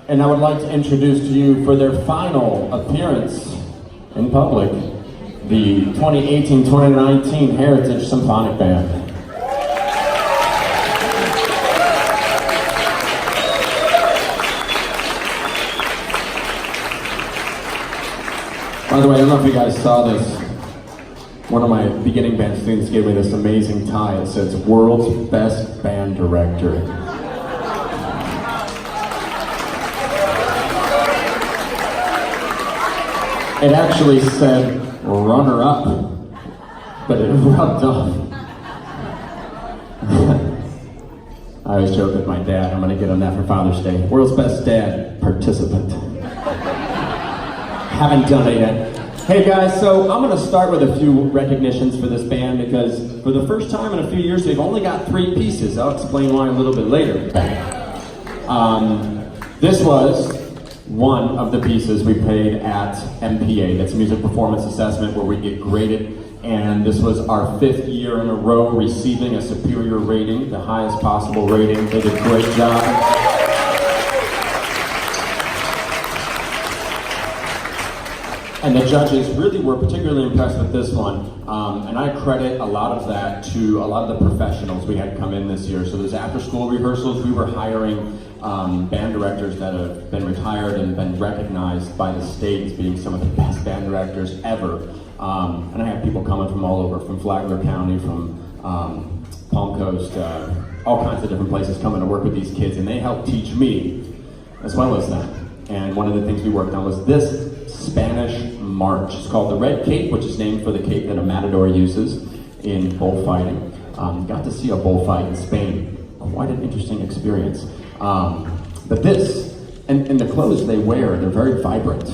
And I would like to introduce to you for their final appearance in public, the 2018-2019 Heritage Symphonic Band. By the way, I don't know if you guys saw this. One of my beginning band students gave me this amazing tie. It says, "World's Best Band Director." It actually said, "runner-up," but it rubbed off. I always joke with my dad, I'm gonna get on that for Father's Day. World's Best Dad Participant. Haven't done it yet. Hey guys, so I'm gonna start with a few recognitions for this band because for the first time in a few years, they've only got 3 pieces. I'll explain why a little bit later. This was one of the pieces we played at MPA, that's Music Performance Assessment, where we get graded, and this was our 5th year in a row receiving a superior rating, the highest possible rating. They did a great job. And the judges really were particularly impressed with this one, and I credit a lot of that to a lot of the professionals we had come in this year. So there's after-school rehearsals. We were hiring band directors that have been retired and been recognized by the state as being some of the best band directors ever. And I had people coming from all over, from Flagler County, from Palm Coast, all kinds of different places coming to work with these kids, and they helped teach me as well as them. And one of the things we worked on was this Spanish march. It's called the Red Cape, which is named for the cape that a matador uses in bullfighting. Got to see a bullfight in Spain. Quite an interesting experience. But this, and the clothes they wear, they're very vibrant.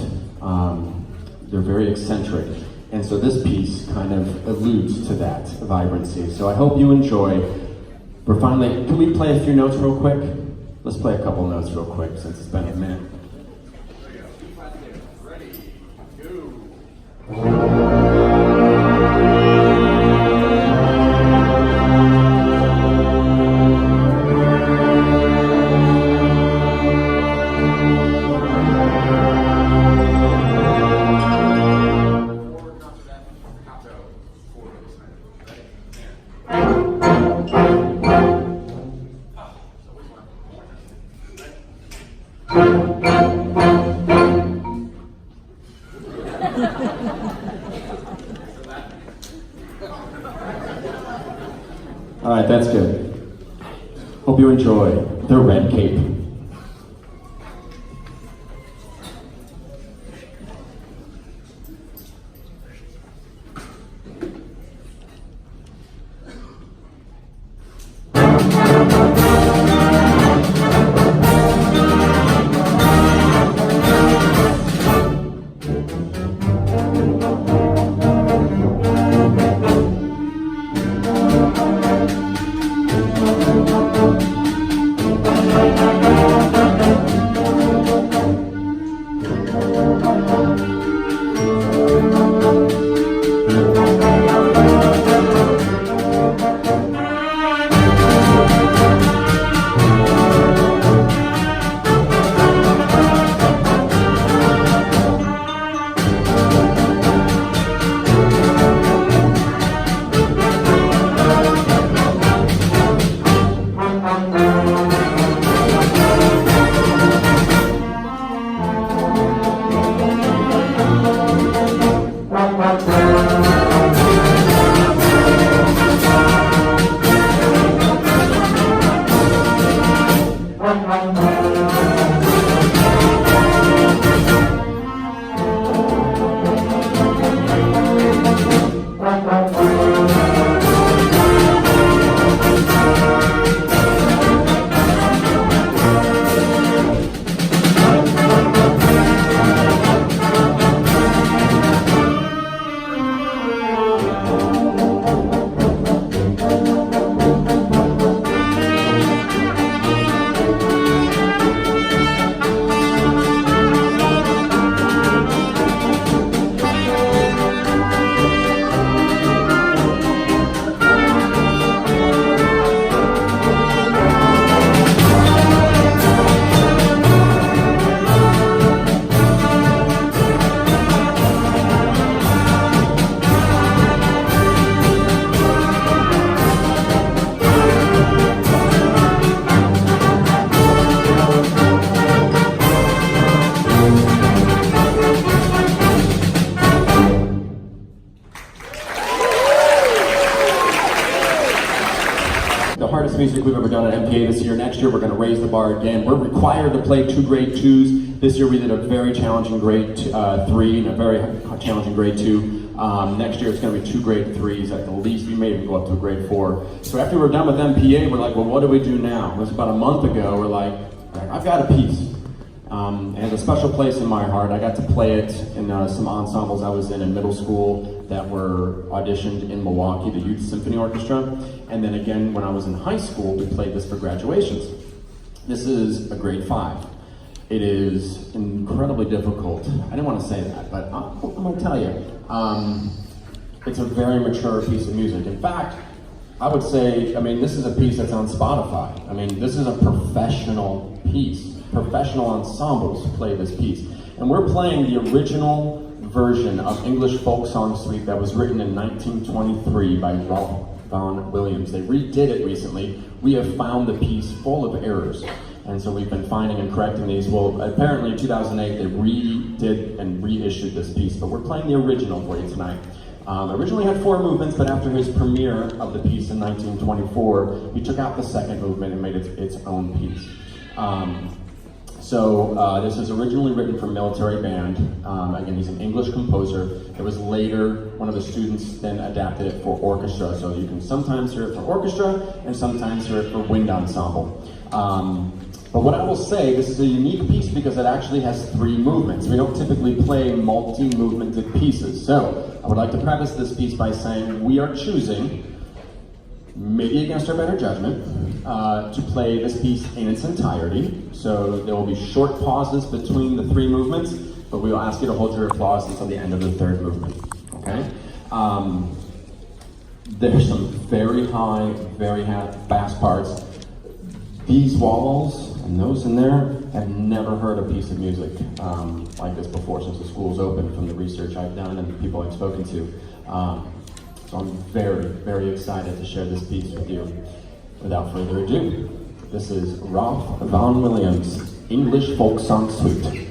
They're very eccentric. And so this piece kind of alludes to that vibrancy. So I hope you enjoy. We're finally, can we play a few notes real quick? Let's play a couple notes real quick since it's been a minute. All right, that's good. Hope you enjoy the Red Cape. hardest music we've ever done at MPA this year. Next year we're going to raise the bar again. We're required to play 2 grade 2s. This year we did a very challenging grade 3 and a very challenging grade 2. Next year it's going to be 2 grade 3s at the least. We may even go up to a grade 4. So after we're done with MPA, we're like, well, what do we do now? It was about a month ago. We're like, I've got a piece. It has a special place in my heart. I got to play it in some ensembles I was in middle school that were auditioned in Milwaukee, the Youth Symphony Orchestra. And then again, when I was in high school, we played this for graduations. This is a grade 5. It is incredibly difficult. I didn't want to say that, but I'm going to tell you. It's a very mature piece of music. In fact, I would say, this is a piece that's on Spotify. This is a professional piece. Professional ensembles play this piece. And we're playing the original version of English Folk Song Suite that was written in 1923 by Ralph Vaughan Williams. They redid it recently. We have found the piece full of errors. And so we've been finding and correcting these. Well, apparently in 2008, they redid and reissued this piece, but we're playing the original for you tonight. Originally had 4 movements, but after his premiere of the piece in 1924, he took out the second movement and made it its own piece. This was originally written for military band. Again, he's an English composer. It was later, one of the students then adapted it for orchestra. So you can sometimes hear it for orchestra and sometimes hear it for wind ensemble. But what I will say, this is a unique piece because it actually has 3 movements. We don't typically play multi-movemented pieces. So I would like to preface this piece by saying we are choosing, maybe against our better judgment, to play this piece in its entirety. So there will be short pauses between the 3 movements, but we will ask you to hold your applause until the end of the 3rd movement, okay? There's some very high, very fast parts. These walls and those in there have never heard a piece of music like this before since the school's open, from the research I've done and the people I've spoken to. So I'm very, very excited to share this piece with you. Without further ado, this is Ralph Vaughan Williams' English Folk Song Suite.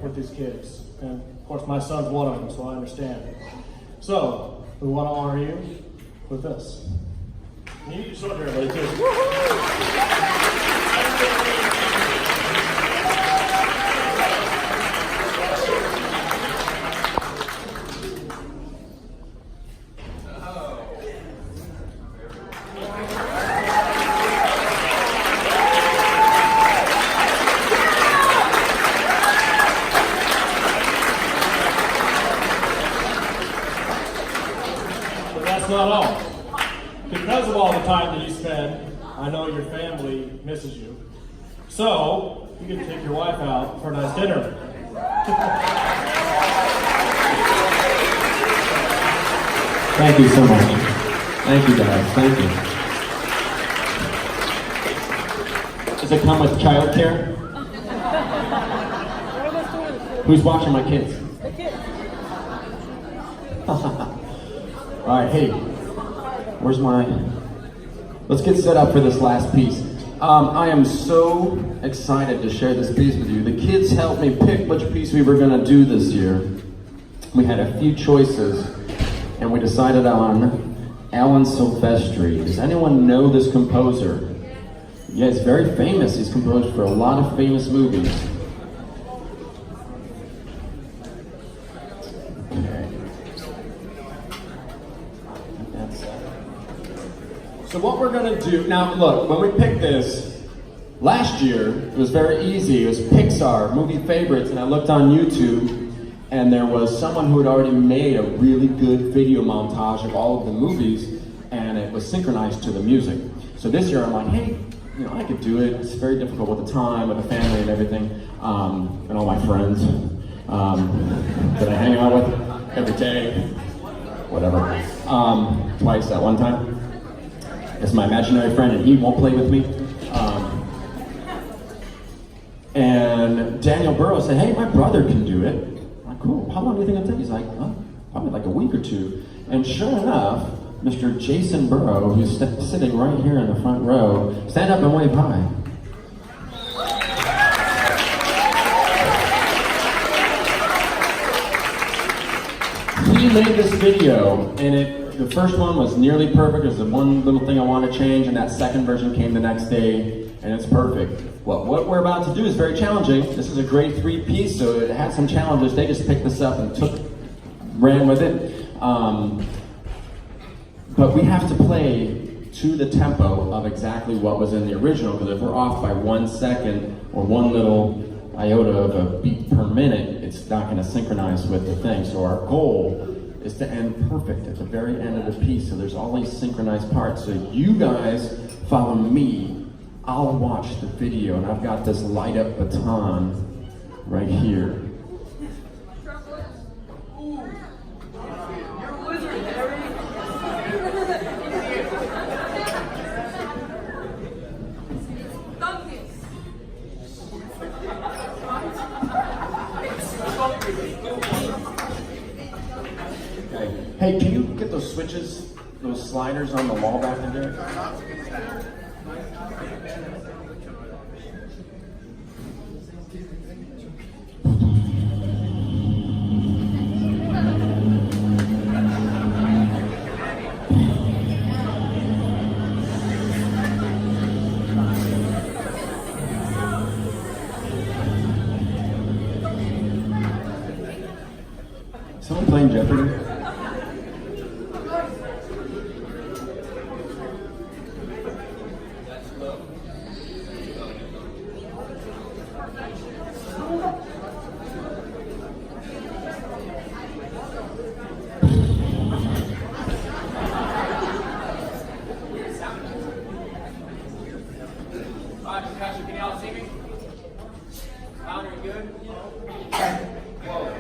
with these kids. And of course, my son's one of them, so I understand. So, we want to honor you with this. And you can show it to everybody too. That's not all. Because of all the time that you spend, I know your family misses you. So, you can take your wife out for a nice dinner. Thank you so much. Thank you, guys. Thank you. Does it come with childcare? Who's watching my kids? The kids. All right, hey, where's my... Let's get set up for this last piece. I am so excited to share this piece with you. The kids helped me pick which piece we were going to do this year. We had a few choices, and we decided on Alan Silvestri. Does anyone know this composer? Yeah, he's very famous. He's composed for a lot of famous movies. So what we're gonna do, now look, when we picked this, last year, it was very easy. It was Pixar, movie favorites, and I looked on YouTube, and there was someone who had already made a really good video montage of all of the movies, and it was synchronized to the music. So this year I'm like, hey, you know, I could do it. It's very difficult with the time, with the family and everything, and all my friends that I hang out with every day, whatever, twice at one time. It's my imaginary friend, and he won't play with me. And Daniel Burrows said, hey, my brother can do it. I'm like, cool, how long do you think it'll take? He's like, oh, probably like a week or two. And sure enough, Mr. Jason Burrow, who's sitting right here in the front row, stand up and wave hi. He made this video, and the first one was nearly perfect. There's the one little thing I want to change, and that second version came the next day, and it's perfect. Well, what we're about to do is very challenging. This is a grade 3 piece, so it had some challenges. They just picked this up and ran with it. But we have to play to the tempo of exactly what was in the original, because if we're off by 1 second or one little iota of a beat per minute, it's not going to synchronize with the thing. So our goal is to end perfect at the very end of the piece. So there's all these synchronized parts. So you guys follow me. I'll watch the video, and I've got this light up baton right here. Hey, can you get those switches, those sliders on the wall back in there? Someone playing Jeopardy? Can y'all see me? Sound good? Whoa.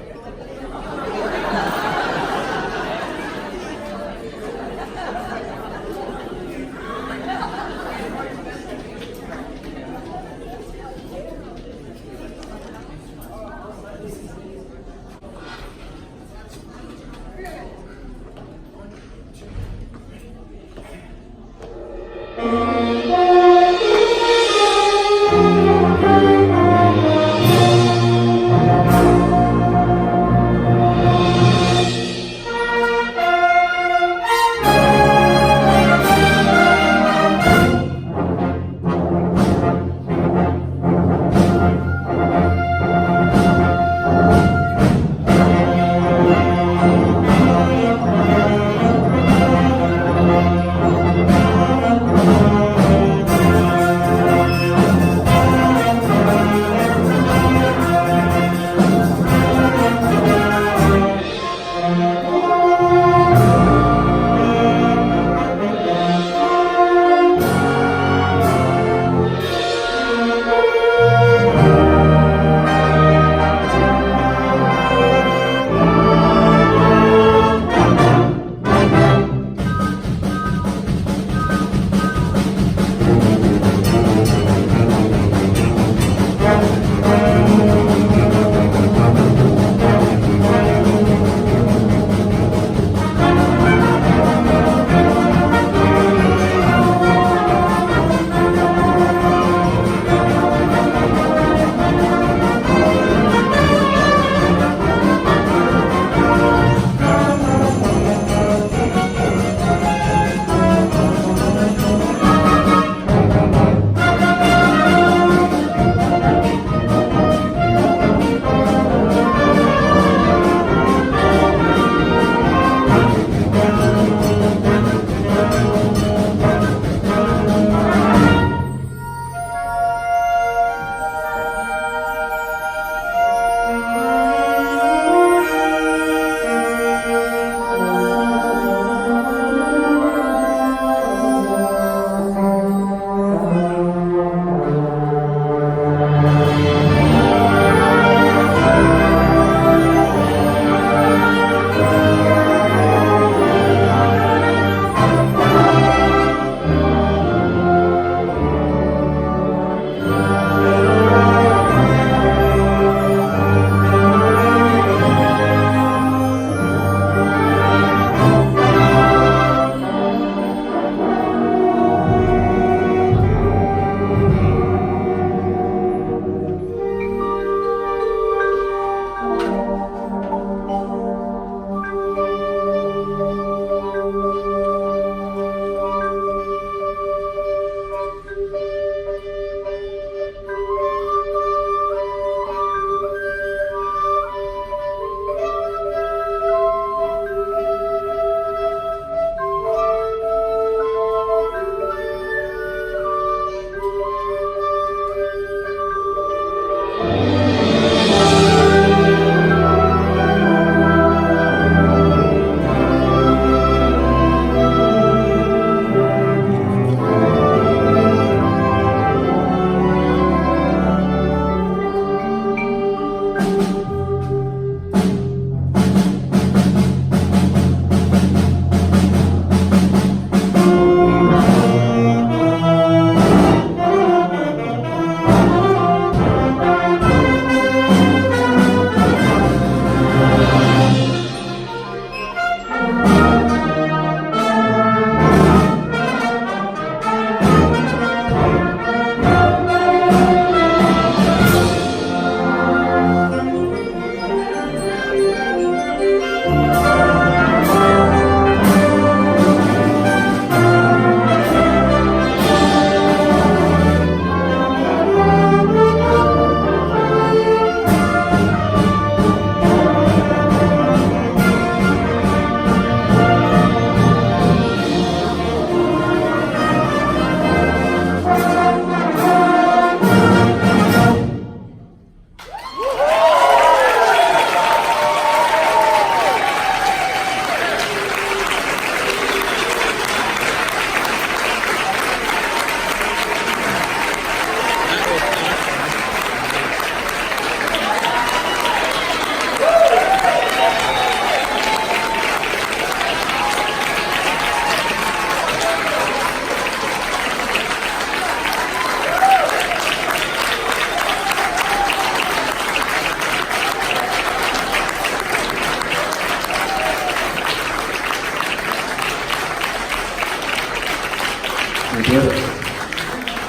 We did it.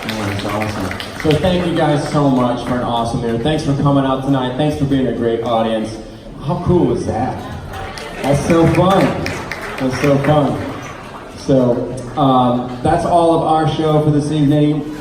Oh, that's awesome. So thank you guys so much for an awesome year. Thanks for coming out tonight. Thanks for being a great audience. How cool was that? That's so fun. That's so fun. So that's all of our show for this evening.